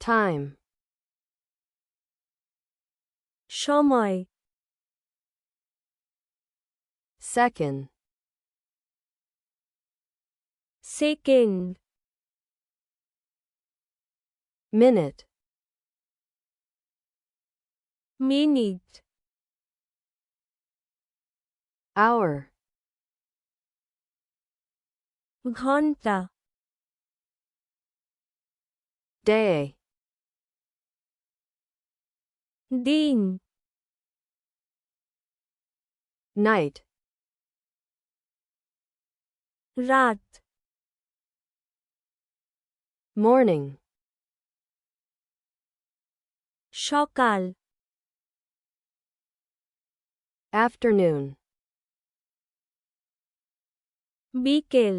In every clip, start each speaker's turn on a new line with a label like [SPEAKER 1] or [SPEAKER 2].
[SPEAKER 1] time,
[SPEAKER 2] shomoy,
[SPEAKER 1] second,
[SPEAKER 2] sekend,
[SPEAKER 1] minute,
[SPEAKER 2] minit,
[SPEAKER 1] hour,
[SPEAKER 2] ghonta,
[SPEAKER 1] day,
[SPEAKER 2] din,
[SPEAKER 1] night,
[SPEAKER 2] রাত,
[SPEAKER 1] morning,
[SPEAKER 2] সকাল,
[SPEAKER 1] afternoon,
[SPEAKER 2] বিকেল,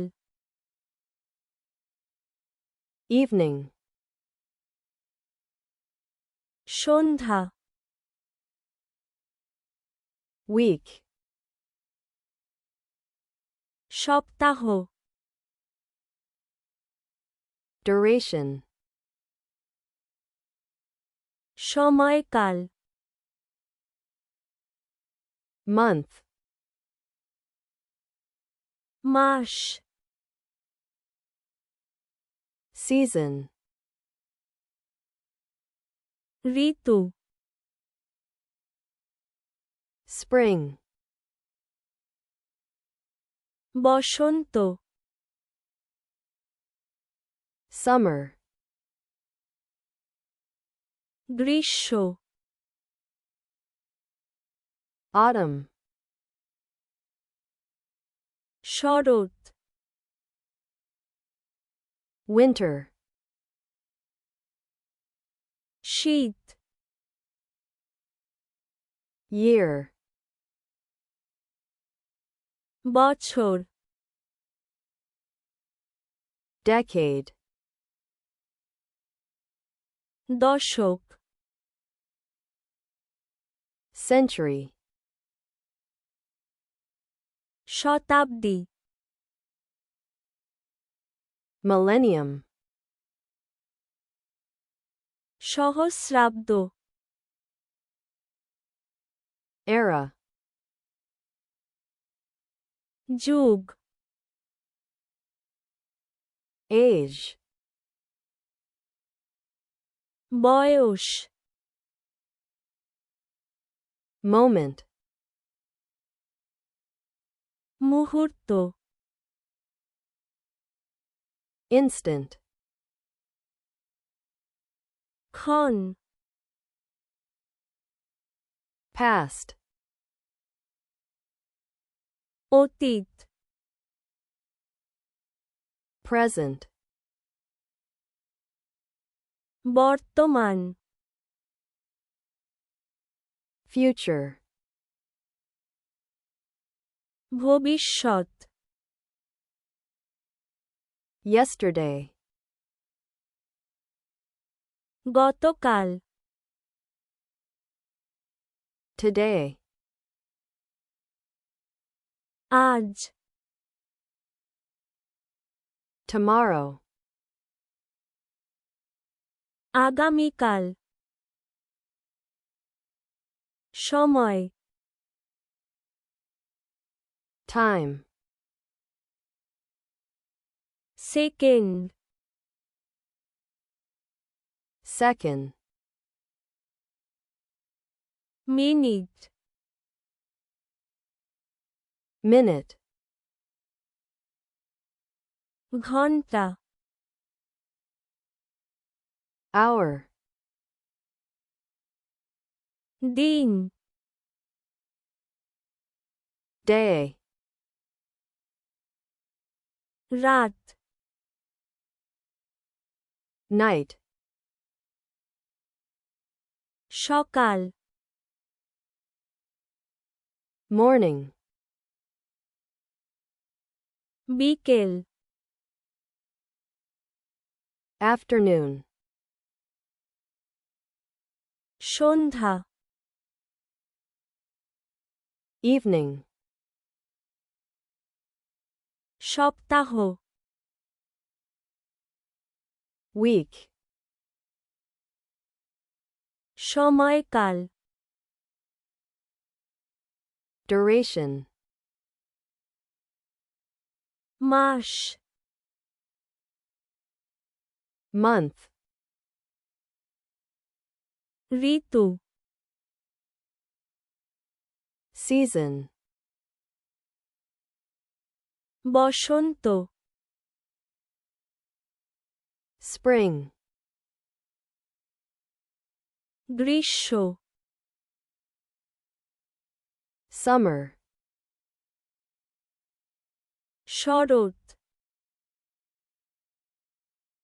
[SPEAKER 1] evening,
[SPEAKER 2] সন্ধ্যা,
[SPEAKER 1] week,
[SPEAKER 2] সপ্তাহ,
[SPEAKER 1] duration,
[SPEAKER 2] সময়কাল,
[SPEAKER 1] month,
[SPEAKER 2] মাস,
[SPEAKER 1] season,
[SPEAKER 2] ঋতু,
[SPEAKER 1] spring,
[SPEAKER 2] বসন্ত,
[SPEAKER 1] summer,
[SPEAKER 2] গ্রীষ্ম,
[SPEAKER 1] autumn,
[SPEAKER 2] শরৎ,
[SPEAKER 1] winter,
[SPEAKER 2] শীত,
[SPEAKER 1] year,
[SPEAKER 2] বছর,
[SPEAKER 1] decade,
[SPEAKER 2] দশক,
[SPEAKER 1] century,
[SPEAKER 2] শতাব্দী,
[SPEAKER 1] millennium,
[SPEAKER 2] সহস্রাব্দ,
[SPEAKER 1] era,
[SPEAKER 2] যুগ,
[SPEAKER 1] age,
[SPEAKER 2] বয়স,
[SPEAKER 1] moment,
[SPEAKER 2] মুহূর্ত,
[SPEAKER 1] instant,
[SPEAKER 2] ক্ষণ,
[SPEAKER 1] past,
[SPEAKER 2] অতীত,
[SPEAKER 1] present,
[SPEAKER 2] বর্তমান,
[SPEAKER 1] future,
[SPEAKER 2] ভবিষ্যৎ,
[SPEAKER 1] yesterday,
[SPEAKER 2] গতকাল,
[SPEAKER 1] today,
[SPEAKER 2] আজ,
[SPEAKER 1] tomorrow,
[SPEAKER 2] আগামীকাল, সময়,
[SPEAKER 1] time,
[SPEAKER 2] second,
[SPEAKER 1] second,
[SPEAKER 2] minute,
[SPEAKER 1] minute,
[SPEAKER 2] ঘন্টা,
[SPEAKER 1] hour,
[SPEAKER 2] দিন,
[SPEAKER 1] day,
[SPEAKER 2] রাত,
[SPEAKER 1] night,
[SPEAKER 2] সকাল,
[SPEAKER 1] morning,
[SPEAKER 2] বিকেল,
[SPEAKER 1] afternoon,
[SPEAKER 2] সন্ধ্যা,
[SPEAKER 1] evening,
[SPEAKER 2] সপ্তাহ,
[SPEAKER 1] week,
[SPEAKER 2] সময়কাল
[SPEAKER 1] duration,
[SPEAKER 2] মাস
[SPEAKER 1] month,
[SPEAKER 2] ঋতু
[SPEAKER 1] season,
[SPEAKER 2] বসন্ত
[SPEAKER 1] spring,
[SPEAKER 2] গ্রীষ্ম
[SPEAKER 1] summer,
[SPEAKER 2] শরৎ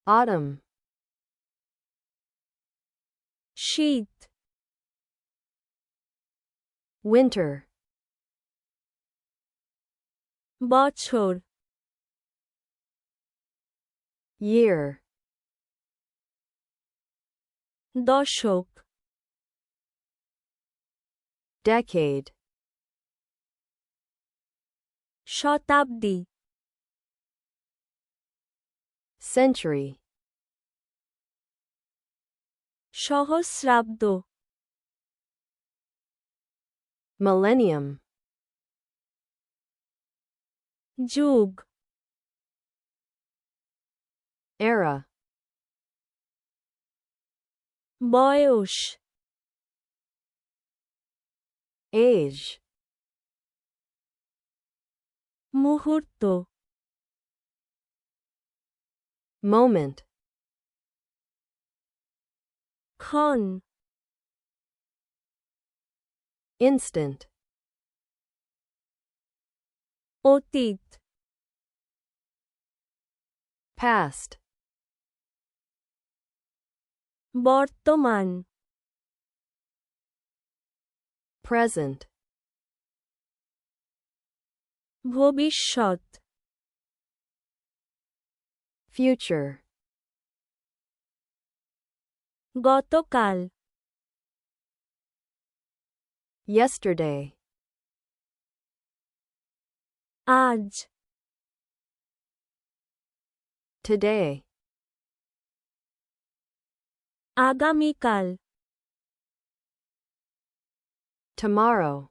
[SPEAKER 1] autumn,
[SPEAKER 2] শীত
[SPEAKER 1] winter,
[SPEAKER 2] বছর
[SPEAKER 1] year,
[SPEAKER 2] দশক
[SPEAKER 1] decade,
[SPEAKER 2] শতাব্দী
[SPEAKER 1] century,
[SPEAKER 2] সহস্রাব্দ
[SPEAKER 1] millennium,
[SPEAKER 2] যুগ
[SPEAKER 1] era,
[SPEAKER 2] বয়স
[SPEAKER 1] age,
[SPEAKER 2] মুহূর্ত
[SPEAKER 1] moment,
[SPEAKER 2] ক্ষণ
[SPEAKER 1] instant,
[SPEAKER 2] অতীত
[SPEAKER 1] past,
[SPEAKER 2] বর্তমান
[SPEAKER 1] present,
[SPEAKER 2] ভবিষ্যৎ
[SPEAKER 1] future,
[SPEAKER 2] গতকাল
[SPEAKER 1] yesterday,
[SPEAKER 2] আজ
[SPEAKER 1] today,
[SPEAKER 2] আগামীকাল
[SPEAKER 1] tomorrow,